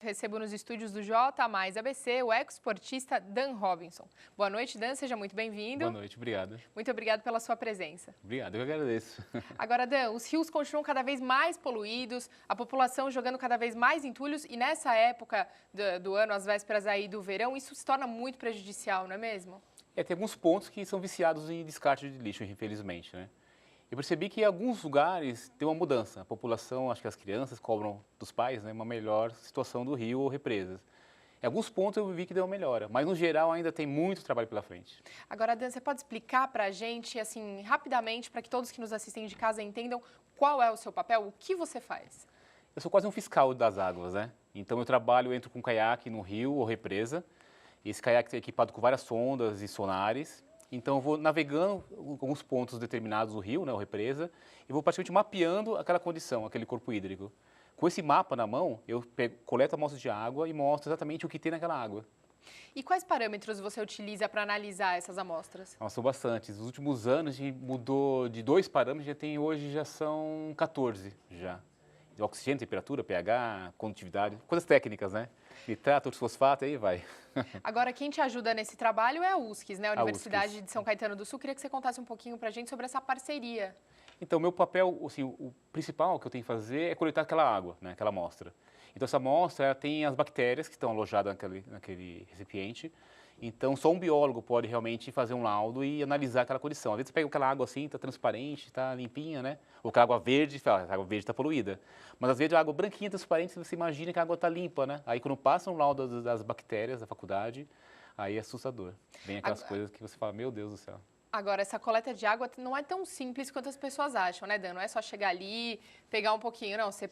recebo nos estúdios do J mais ABC o ex-esportista Dan Robinson. Boa noite, Dan, seja muito bem-vindo. Boa noite, obrigado. Muito obrigado pela sua presença. Obrigado, eu agradeço. Agora, Dan, os rios continuam cada vez mais poluídos, a população jogando cada vez mais entulhos e nessa época do ano, às vésperas aí do verão, isso se torna muito prejudicial, não é mesmo? Tem alguns pontos que são viciados em descarte de lixo, infelizmente, né? Eu percebi que em alguns lugares tem uma mudança. A população, acho que as crianças cobram dos pais, né, uma melhor situação do rio ou represas. Em alguns pontos eu vi que deu uma melhora, mas no geral ainda tem muito trabalho pela frente. Agora, Dan, você pode explicar para a gente, assim, rapidamente, para que todos que nos assistem de casa entendam qual é o seu papel, o que você faz? Eu sou quase um fiscal das águas, né? Então eu entro com caiaque no rio ou represa. Esse caiaque é equipado com várias sondas e sonares. Então eu vou navegando alguns pontos determinados do rio, né, ou represa, e vou praticamente mapeando aquela condição, aquele corpo hídrico. Com esse mapa na mão, eu coleto amostras de água e mostro exatamente o que tem naquela água. E quais parâmetros você utiliza para analisar essas amostras? São bastantes. Nos últimos anos a gente mudou de 2 parâmetros, hoje já são 14 já. Oxigênio, temperatura, pH, condutividade, coisas técnicas, né? Nitrato, fosfato, aí vai. Agora, quem te ajuda nesse trabalho é a USCS, né? A Universidade USCS. de São Caetano do Sul. Queria que você contasse um pouquinho para a gente sobre essa parceria. Então, meu papel, assim, o principal que eu tenho que fazer é coletar aquela água, né? Aquela amostra. Então, essa amostra ela tem as bactérias que estão alojadas naquele recipiente. Então, só um biólogo pode realmente fazer um laudo e analisar aquela condição. Às vezes, você pega aquela água assim, está transparente, está limpinha, né? Ou aquela água verde, fala, essa água verde está poluída. Mas, às vezes, a água branquinha, transparente, você imagina que a água está limpa, né? Aí, quando passa um laudo das bactérias da faculdade, aí é assustador. Vem aquelas coisas que você fala, meu Deus do céu. Agora, essa coleta de água não é tão simples quanto as pessoas acham, né, Dan? Não é só chegar ali, pegar um pouquinho, não. Você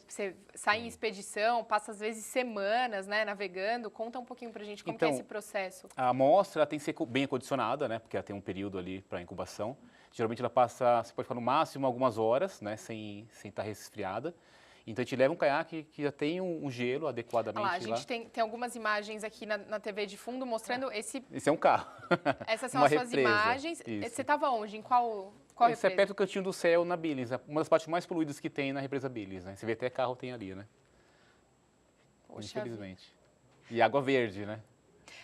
sai em expedição, passa às vezes semanas, né, navegando. Conta um pouquinho pra gente como que é esse processo. A amostra ela tem que ser bem acondicionada, né, porque ela tem um período ali para incubação. Geralmente ela passa, você pode ficar no máximo algumas horas, né, sem estar resfriada. Então a gente leva um caiaque que já tem um gelo adequadamente lá. A gente tem algumas imagens aqui na TV de fundo mostrando esse... Esse é um carro. Essas são uma as suas represa. imagens. Isso. Você estava onde? Em qual Esse represa? é perto do Cantinho do Céu, na Billings, uma das partes mais poluídas que tem na represa Billings, né? Você vê até carro tem ali, né? Poxa infelizmente. E água verde, né?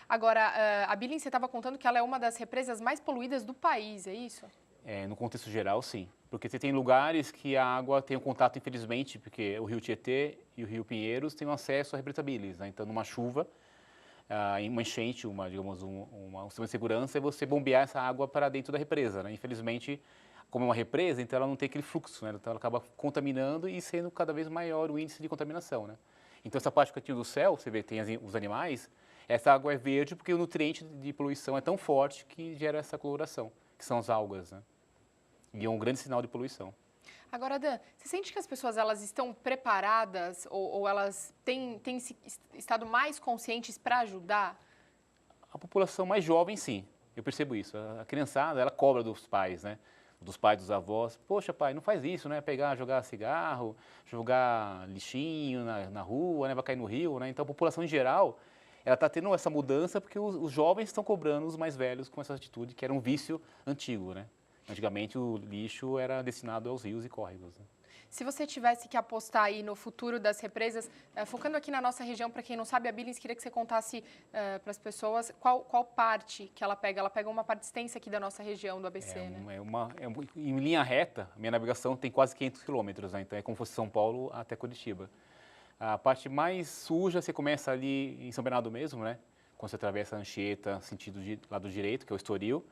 Agora, a Billings, você estava contando que ela é uma das represas mais poluídas do país, é isso? No contexto geral, sim. Porque você tem lugares que a água tem um contato, infelizmente, porque o Rio Tietê e o Rio Pinheiros têm acesso à represa Billings, né? Então, numa chuva, uma enchente, digamos, um sistema de segurança, é você bombear essa água para dentro da represa, né? Infelizmente, como é uma represa, então ela não tem aquele fluxo, né? Então ela acaba contaminando e sendo cada vez maior o índice de contaminação, né? Então essa parte do Cantinho do Céu, você vê, tem os animais, essa água é verde porque o nutriente de poluição é tão forte que gera essa coloração, que são as algas, né? E é um grande sinal de poluição. Agora, Dan, você sente que as pessoas elas estão preparadas ou elas têm estado mais conscientes para ajudar? A população mais jovem, sim, eu percebo isso. A criançada, ela cobra dos pais, né? Dos pais, dos avós. Poxa, pai, não faz isso, né? Jogar cigarro, jogar lixinho na rua, né? Vai cair no rio, né? Então a população em geral, ela está tendo essa mudança porque os jovens estão cobrando os mais velhos com essa atitude que era um vício antigo, né? Antigamente o lixo era destinado aos rios e córregos, né? Se você tivesse que apostar aí no futuro das represas, focando aqui na nossa região, para quem não sabe, a Billings, queria que você contasse para as pessoas qual parte que ela pega. Ela pega uma parte extensa aqui da nossa região, do ABC, né? Em linha reta, a minha navegação tem quase 500 quilômetros, né? Então é como se fosse São Paulo até Curitiba. A parte mais suja, você começa ali em São Bernardo mesmo, né? Quando você atravessa a Anchieta, sentido lado direito, que é o Estoril.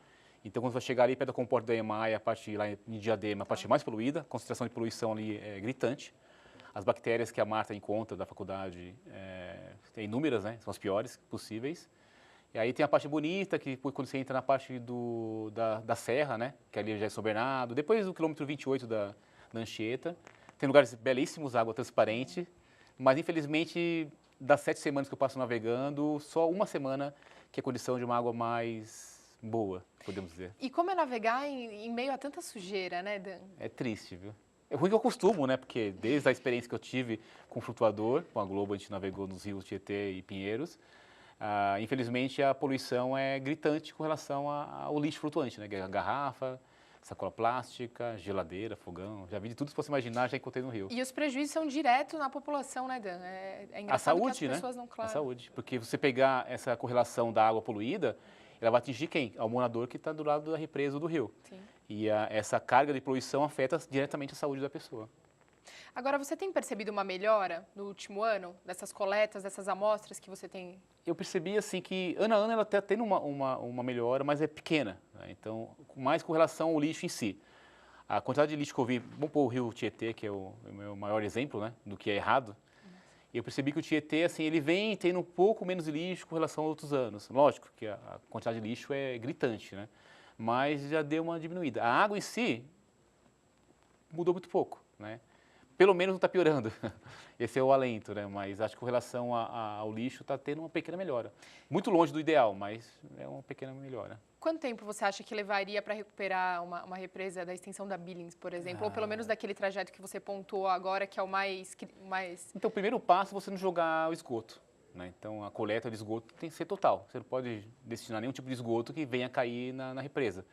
Então, quando você chegar ali perto da comporta da EMAI, a parte lá em Diadema, a parte mais poluída, a concentração de poluição ali é gritante. As bactérias que a Marta encontra da faculdade tem inúmeras, né? São as piores possíveis. E aí tem a parte bonita, que quando você entra na parte da Serra, né? Que ali já é São Bernardo. Depois do quilômetro 28 da Anchieta. Tem lugares belíssimos, água transparente. Mas, infelizmente, das 7 semanas que eu passo navegando, só uma semana que é condição de uma água mais boa, podemos dizer. E como é navegar em meio a tanta sujeira, né, Dan? É triste, viu? É ruim que eu costumo, né? Porque desde a experiência que eu tive com o flutuador, com a Globo, a gente navegou nos rios Tietê e Pinheiros, infelizmente a poluição é gritante com relação ao lixo flutuante, né? A garrafa, sacola plástica, geladeira, fogão, já vi de tudo que você imaginar, já encontrei no rio. E os prejuízos são direto na população, né, Dan? É engraçado A saúde, que as pessoas né? não, claro. A saúde, porque você pegar essa correlação da água poluída, ela vai atingir quem? O morador que está do lado da represa ou do rio. Sim. E essa carga de poluição afeta diretamente a saúde da pessoa. Agora, você tem percebido uma melhora no último ano, dessas coletas, dessas amostras que você tem? Eu percebi assim que ano a ano ela está tendo uma melhora, mas é pequena. Né? Então, mais com relação ao lixo em si. A quantidade de lixo que eu vi, vamos pôr o rio Tietê, que é o meu maior exemplo, né, do que é errado. E eu percebi que o Tietê, assim, ele vem tendo um pouco menos de lixo com relação a outros anos. Lógico que a quantidade de lixo é gritante, né? Mas já deu uma diminuída. A água em si mudou muito pouco, né? Pelo menos não está piorando. Esse é o alento, né? Mas acho que com relação ao lixo está tendo uma pequena melhora. Muito longe do ideal, mas é uma pequena melhora. Quanto tempo você acha que levaria para recuperar uma represa da extensão da Billings, por exemplo? Ou pelo menos daquele trajeto que você pontuou agora, que é o mais... Então, o primeiro passo é você não jogar o esgoto. Né? Então, a coleta de esgoto tem que ser total. Você não pode destinar nenhum tipo de esgoto que venha cair na represa.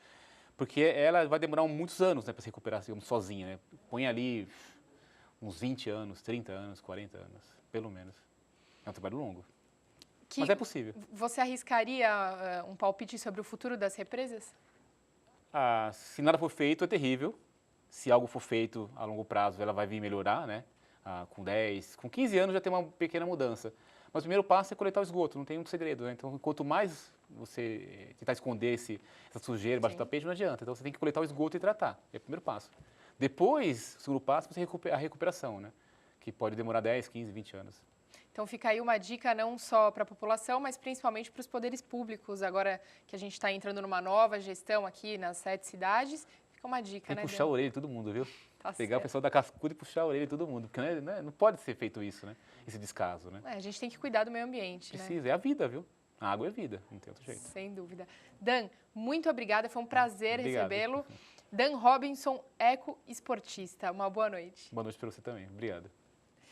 Porque ela vai demorar muitos anos, né, para se recuperar sozinha. Né? Põe ali uns 20 anos, 30 anos, 40 anos, pelo menos. É um trabalho longo. Mas é possível. Você arriscaria um palpite sobre o futuro das represas? Se nada for feito, é terrível. Se algo for feito a longo prazo, ela vai vir melhorar, né? Com 10, com 15 anos já tem uma pequena mudança. Mas o primeiro passo é coletar o esgoto, não tem muito segredo, né? Então, quanto mais você tentar esconder essa sujeira embaixo do tapete, não adianta. Então, você tem que coletar o esgoto e tratar. É o primeiro passo. Depois, o segundo passo, a recuperação, né? Que pode demorar 10, 15, 20 anos. Então, fica aí uma dica não só para a população, mas principalmente para os poderes públicos. Agora que a gente está entrando numa nova gestão aqui nas 7 cidades, fica uma dica, tem né, que puxar a orelha de todo mundo, viu? Tá Pegar certo. o pessoal da cascuda e puxar a orelha de todo mundo. Porque não pode ser feito isso, né? Esse descaso, né? A gente tem que cuidar do meio ambiente, Precisa, é a vida, viu? A água é vida, não tem outro jeito. Sem dúvida. Dan, muito obrigada, foi um prazer Obrigado. recebê-lo. Dan Robinson, eco-esportista. Uma boa noite. Boa noite para você também. Obrigado.